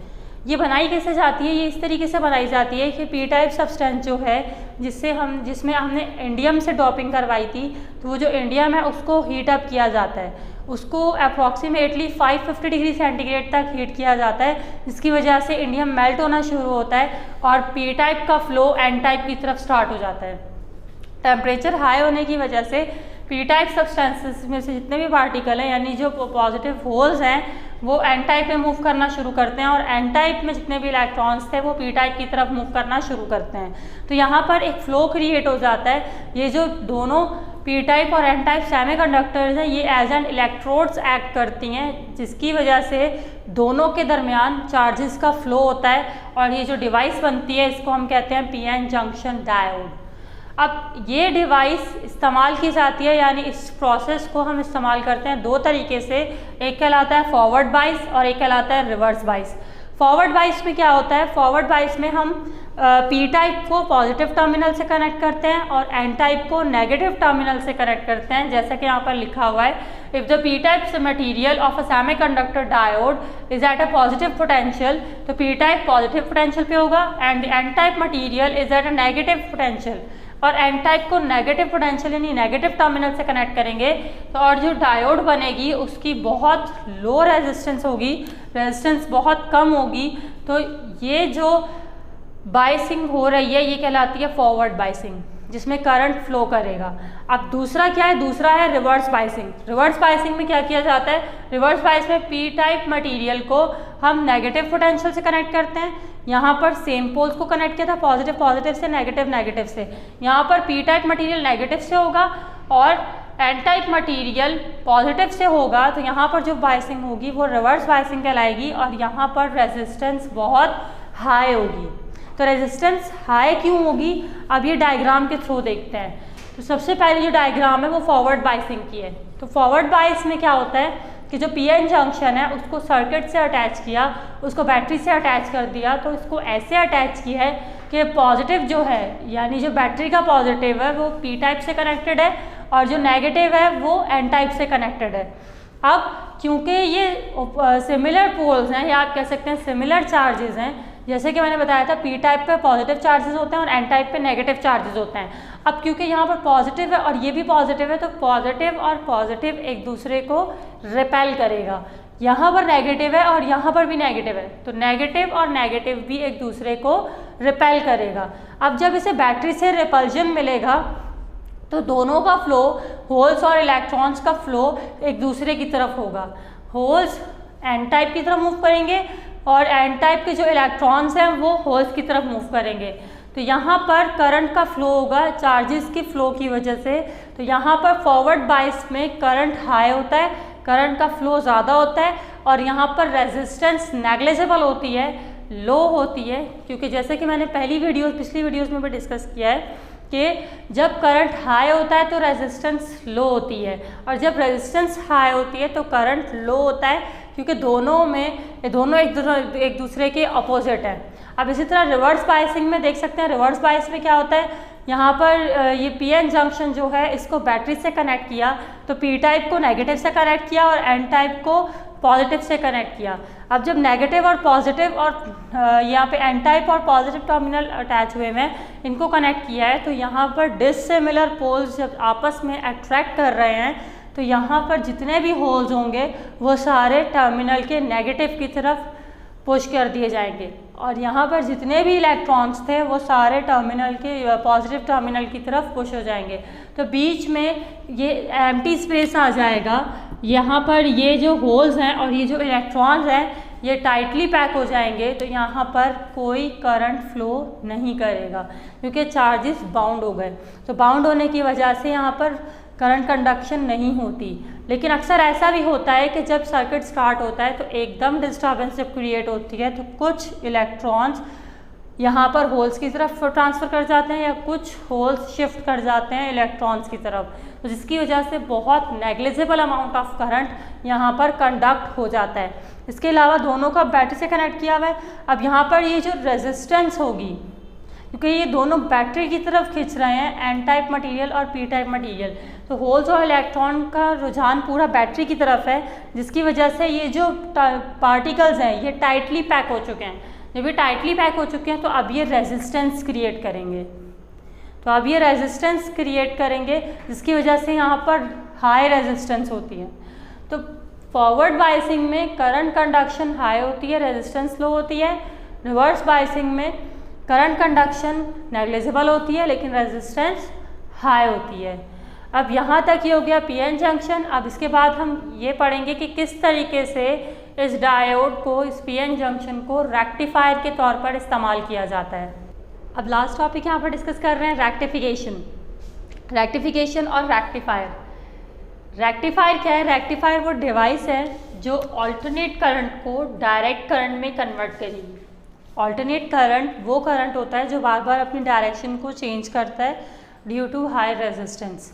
[SPEAKER 1] ये बनाई कैसे जाती है, ये इस तरीके से बनाई जाती है कि पी टाइप सब्सटेंस जो है जिसमें हमने इंडियम से डोपिंग करवाई थी, तो वो जो इंडियम है उसको हीट अप किया जाता है, उसको अप्रॉक्सीमेटली 550 डिग्री सेंटीग्रेड तक हीट किया जाता है, जिसकी वजह से इंडियम मेल्ट होना शुरू होता है और पी टाइप का फ्लो एन टाइप की तरफ स्टार्ट हो जाता है। टेम्परेचर हाई होने की वजह से पी टाइप सब्सटेंसेस में से जितने भी पार्टिकल हैं, यानी जो पॉजिटिव होल्स हैं, वो एन टाइप में मूव करना शुरू करते हैं और एन टाइप में जितने भी इलेक्ट्रॉन्स थे वो पी टाइप की तरफ मूव करना शुरू करते हैं। तो यहाँ पर एक फ्लो क्रिएट हो जाता है। ये जो दोनों पी टाइप और एन टाइप सेमीकंडक्टर्स हैं, ये एज एन इलेक्ट्रोड्स एक्ट करती हैं, जिसकी वजह से दोनों के दरमियान चार्जेस का फ्लो होता है और ये जो डिवाइस बनती है इसको हम कहते हैं पी एन जंक्शन डायोड। अब ये डिवाइस इस्तेमाल की जाती है, यानी इस प्रोसेस को हम इस्तेमाल करते हैं दो तरीके से। एक कहलाता है फॉरवर्ड बाइस और एक कहलाता है रिवर्स बाइस। फॉरवर्ड बाइस में क्या होता है, फॉरवर्ड बाइस में हम पी टाइप को पॉजिटिव टर्मिनल से कनेक्ट करते हैं और एन टाइप को नेगेटिव टर्मिनल से कनेक्ट करते हैं। जैसा कि यहाँ पर लिखा हुआ है, if the P type material of a semiconductor diode is at a positive potential, तो पी टाइप पॉजिटिव पोटेंशियल पे होगा and N type material is at a negative potential. और एन टाइप को नेगेटिव पोटेंशियल यानी negative terminal से connect करेंगे तो और जो डायोड बनेगी उसकी बहुत लो रेजिस्टेंस होगी, रेजिस्टेंस बहुत कम होगी। तो ये जो बाइसिंग हो रही है ये कहलाती है फॉरवर्ड बाइसिंग, जिसमें करंट फ्लो करेगा। अब दूसरा क्या है, दूसरा है रिवर्स बाइसिंग। रिवर्स बाइसिंग में क्या किया जाता है, रिवर्स बाइस में पी टाइप मटेरियल को हम नेगेटिव पोटेंशियल से कनेक्ट करते हैं। यहाँ पर सेम पोल्स को कनेक्ट किया था, पॉजिटिव पॉजिटिव से, नेगेटिव नेगेटिव से। यहाँ पर पी टाइप मटेरियल नेगेटिव से होगा और एन टाइप मटेरियल पॉजिटिव से होगा, तो यहाँ पर जो बाइसिंग होगी वो रिवर्स बाइसिंग कहलाएगी और यहाँ पर रेजिस्टेंस बहुत हाई होगी। तो रेजिस्टेंस हाई क्यों होगी, अब ये डायग्राम के थ्रू देखते हैं। तो सबसे पहले जो डायग्राम है वो फॉरवर्ड बाइसिंग की है। तो फॉरवर्ड बाइस में क्या होता है कि जो पी एन जंक्शन है उसको सर्किट से अटैच किया, उसको बैटरी से अटैच कर दिया। तो इसको ऐसे अटैच किया है कि पॉजिटिव जो है यानी जो बैटरी का पॉजिटिव है वो पी टाइप से कनेक्टेड है और जो नेगेटिव है वो एन टाइप से कनेक्टेड है। अब क्योंकि ये सिमिलर पोल्स हैं या आप कह सकते हैं सिमिलर चार्जेस हैं, जैसे कि मैंने बताया था पी टाइप पे पॉजिटिव चार्जेस होते हैं और एन टाइप पे नेगेटिव चार्जेस होते हैं। अब क्योंकि यहाँ पर पॉजिटिव है और ये भी पॉजिटिव है, तो पॉजिटिव और पॉजिटिव एक दूसरे को रिपेल करेगा। यहाँ पर नेगेटिव है और यहाँ पर भी नेगेटिव है, तो नेगेटिव और नेगेटिव भी एक दूसरे को रिपेल करेगा। अब जब इसे बैटरी से रिपल्जन मिलेगा तो दोनों का फ्लो, होल्स और इलेक्ट्रॉन्स का फ्लो एक दूसरे की तरफ होगा। होल्स एन टाइप की तरफ मूव करेंगे और एन टाइप के जो इलेक्ट्रॉन्स हैं वो होल्स की तरफ मूव करेंगे। तो यहाँ पर करंट का फ्लो होगा चार्जेस की फ्लो की वजह से। तो यहाँ पर फॉरवर्ड बाइस में करंट हाई होता है, करंट का फ्लो ज़्यादा होता है, और यहाँ पर रेजिस्टेंस नेग्लिजिबल होती है, लो होती है, क्योंकि जैसे कि मैंने पिछली वीडियोस में भी डिस्कस किया है कि जब करंट हाई होता है तो रेजिस्टेंस लो होती है, और जब रेजिस्टेंस हाई होती है तो करंट लो होता है, क्योंकि दोनों एक दूसरे के अपोजिट है। अब इसी तरह रिवर्स बायसिंग में देख सकते हैं, रिवर्स बायस में क्या होता है, यहाँ पर ये पीएन जंक्शन जो है इसको बैटरी से कनेक्ट किया, तो पी टाइप को नेगेटिव से कनेक्ट किया और एन टाइप को पॉजिटिव से कनेक्ट किया। अब जब नेगेटिव और पॉजिटिव और यहाँ पे एन टाइप और पॉजिटिव टर्मिनल अटैच हुए हैं, इनको कनेक्ट किया है, तो यहाँ पर डिसिमिलर पोल्स जब आपस में अट्रैक्ट कर रहे हैं तो यहाँ पर जितने भी होल्स होंगे वो सारे टर्मिनल के नेगेटिव की तरफ पुश कर दिए जाएंगे, और यहाँ पर जितने भी इलेक्ट्रॉन्स थे वो सारे टर्मिनल के पॉजिटिव टर्मिनल की तरफ पुश हो जाएंगे। तो बीच में ये एम्प्टी स्पेस आ जाएगा, यहाँ पर ये जो होल्स हैं और ये जो इलेक्ट्रॉन्स हैं ये टाइटली पैक हो जाएंगे, तो यहाँ पर कोई करंट फ्लो नहीं करेगा क्योंकि चार्जेस बाउंड हो गए। तो बाउंड होने की वजह से यहाँ पर करंट कंडक्शन नहीं होती। लेकिन अक्सर ऐसा भी होता है कि जब सर्किट स्टार्ट होता है तो एकदम डिस्टर्बेंस जब क्रिएट होती है तो कुछ इलेक्ट्रॉन्स यहाँ पर होल्स की तरफ ट्रांसफ़र कर जाते हैं या कुछ होल्स शिफ्ट कर जाते हैं इलेक्ट्रॉन्स की तरफ, तो जिसकी वजह से बहुत नेग्लिजिबल अमाउंट ऑफ करंट यहाँ पर कंडक्ट हो जाता है। इसके अलावा दोनों का बैटरी से कनेक्ट किया हुआ है। अब यहाँ पर ये जो रेजिस्टेंस होगी, क्योंकि ये दोनों बैटरी की तरफ खींच रहे हैं, एन टाइप मटेरियल और पी टाइप मटेरियल, तो होल्स और इलेक्ट्रॉन का रुझान पूरा बैटरी की तरफ है, जिसकी वजह से ये जो पार्टिकल्स हैं ये टाइटली पैक हो चुके हैं। जब ये टाइटली पैक हो चुके हैं तो अब ये रेजिस्टेंस क्रिएट करेंगे, जिसकी वजह से यहाँ पर हाई रेजिस्टेंस होती है। तो फॉरवर्ड बायसिंग में करंट कंडक्शन हाई होती है, रेजिस्टेंस लो होती है। रिवर्स बायसिंग में करंट कंडक्शन नेग्लिजिबल होती है लेकिन रेजिस्टेंस हाई होती है। अब यहाँ तक ये हो गया पीएन जंक्शन। अब इसके बाद हम ये पढ़ेंगे कि किस तरीके से इस डायोड को, इस पीएन जंक्शन को रेक्टिफायर के तौर पर इस्तेमाल किया जाता है। अब लास्ट टॉपिक यहाँ पर डिस्कस कर रहे हैं रेक्टिफिकेशन और रेक्टिफायर। रेक्टिफायर क्या है? रेक्टिफायर वो डिवाइस है जो ऑल्टरनेट करंट को डायरेक्ट करंट में कन्वर्ट करेगी। ऑल्टरनेट करंट वो करंट होता है जो बार बार अपनी डायरेक्शन को चेंज करता है due to high resistance.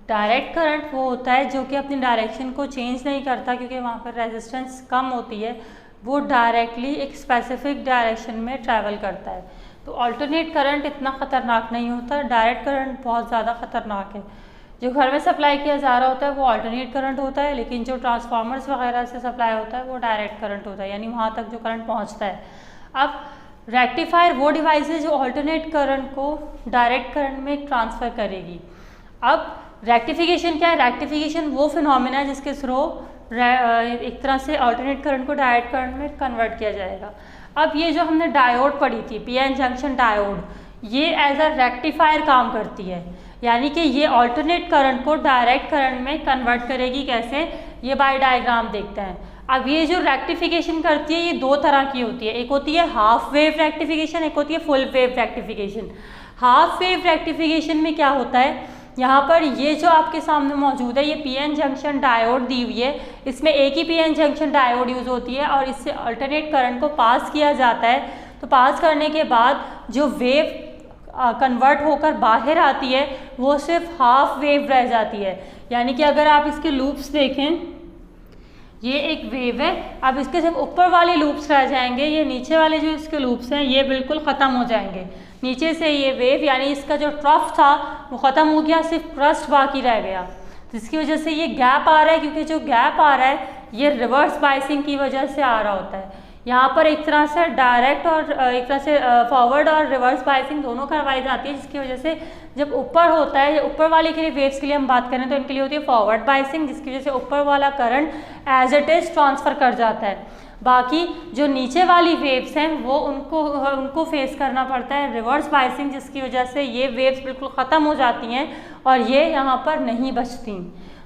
[SPEAKER 1] Direct current वो होता है जो कि अपनी डायरेक्शन को चेंज नहीं करता क्योंकि वहाँ पर रेजिस्टेंस कम होती है, वो डायरेक्टली एक स्पेसिफिक डायरेक्शन में ट्रैवल करता है। तो ऑल्टरनेट करंट इतना ख़तरनाक नहीं होता, डायरेक्ट करंट बहुत ज़्यादा ख़तरनाक है। जो घर में सप्लाई किया जा रहा होता है वो ऑल्टरनेट करंट होता है, लेकिन जो ट्रांसफार्मर्स वगैरह से सप्लाई होता है वो डायरेक्ट करंट होता है, यानी वहाँ तक जो करंट पहुँचता है। अब रेक्टिफायर वो डिवाइस है जो ऑल्टरनेट करंट को डायरेक्ट करंट में ट्रांसफ़र करेगी। अब रेक्टिफिकेशन क्या है? रेक्टिफिकेशन वो फिनोमेना है जिसके थ्रू एक तरह से ऑल्टरनेट करंट को डायरेक्ट करंट में कन्वर्ट किया जाएगा। अब ये जो हमने डायोड पढ़ी थी, पीएन जंक्शन डायोड, ये एज अ रेक्टिफायर काम करती है, यानी कि ये ऑल्टरनेट करंट को डायरेक्ट करंट में कन्वर्ट करेगी। कैसे? ये बाय डायग्राम देखते हैं। अब ये जो रेक्टिफिकेशन करती है ये दो तरह की होती है, एक होती है हाफ वेव रेक्टिफिकेशन, एक होती है full wave rectification. Half wave rectification में क्या होता है, यहाँ पर ये जो आपके सामने मौजूद है ये पीएन जंक्शन डायोड दी हुई है, इसमें एक ही पीएन जंक्शन डायोड यूज़ होती है और इससे अल्टरनेट करंट को पास किया जाता है। तो पास करने के बाद जो वेव कन्वर्ट होकर बाहर आती है वो सिर्फ हाफ वेव रह जाती है, यानी कि अगर आप इसके लूप्स देखें, ये एक वेव है, अब इसके सिर्फ ऊपर वाले लूप्स रह जाएंगे, ये नीचे वाले जो इसके लूप्स हैं ये बिल्कुल ख़त्म हो जाएंगे। नीचे से ये वेव, यानी इसका जो ट्रफ था वो ख़त्म हो गया, सिर्फ क्रस्ट बाकी रह गया, जिसकी वजह से ये गैप आ रहा है, क्योंकि जो गैप आ रहा है ये रिवर्स बाइसिंग की वजह से आ रहा होता है। यहाँ पर एक तरह से डायरेक्ट और एक तरह से फॉरवर्ड और रिवर्स बाइसिंग दोनों करवाई जाती है, जिसकी वजह से जब ऊपर होता है, ऊपर वाले के लिए वेव्स के लिए हम बात करें तो इनके लिए होती है फॉरवर्ड बाइसिंग, जिसकी वजह से ऊपर वाला current as it is transfer कर जाता है। बाकी जो नीचे वाली वेव्स हैं वो उनको फेस करना पड़ता है रिवर्स बाइसिंग, जिसकी वजह से ये वेव्स बिल्कुल ख़त्म हो जाती हैं और ये यहाँ पर नहीं बचती।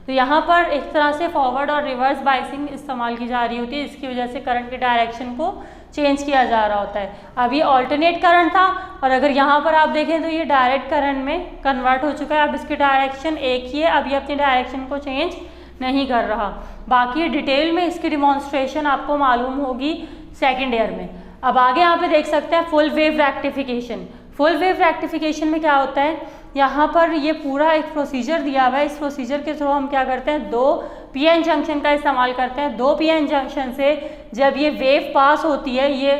[SPEAKER 1] तो यहाँ पर एक तरह से फॉरवर्ड और रिवर्स बाइसिंग इस्तेमाल की जा रही होती है, इसकी वजह से करंट के डायरेक्शन को चेंज किया जा रहा होता है। अब ये ऑल्टरनेट करंट था और अगर यहाँ पर आप देखें तो ये डायरेक्ट करंट में कन्वर्ट हो चुका है। अब इसकी डायरेक्शन एक ही है, अब ये अपनी डायरेक्शन को चेंज नहीं कर रहा। बाकी डिटेल में इसकी डिमॉन्स्ट्रेशन आपको मालूम होगी सेकेंड ईयर में। अब आगे यहाँ पे देख सकते हैं full wave rectification. Full wave rectification में क्या होता है, यहाँ पर ये पूरा एक प्रोसीजर दिया हुआ है। इस प्रोसीजर के थ्रू हम क्या करते हैं, दो पीएन जंक्शन का इस्तेमाल करते हैं। दो पीएन जंक्शन से जब ये वेव पास होती है, ये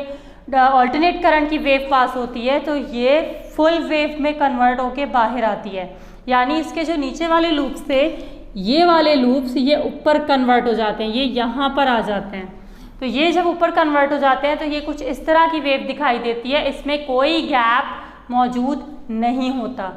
[SPEAKER 1] ऑल्टरनेट करंट की वेव पास होती है, तो ये फुल वेव में कन्वर्ट होके बाहर आती है। यानी इसके जो नीचे वाले लूप्स थे, ये वाले लूप्स ये ऊपर कन्वर्ट हो जाते हैं, ये यहाँ पर आ जाते हैं। तो ये जब ऊपर कन्वर्ट हो जाते हैं तो ये कुछ इस तरह की वेव दिखाई देती है, इसमें कोई गैप मौजूद नहीं होता।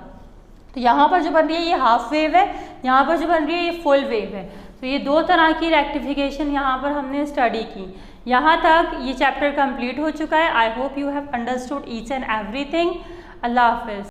[SPEAKER 1] तो यहाँ पर जो बन रही है ये हाफ वेव है, यहाँ पर जो बन रही है ये फुल वेव है। तो ये दो तरह की रेक्टिफिकेशन यहाँ पर हमने स्टडी की। यहाँ तक ये चैप्टर कंप्लीट हो चुका है। I hope you have understood each and everything. Allah हाफिज़।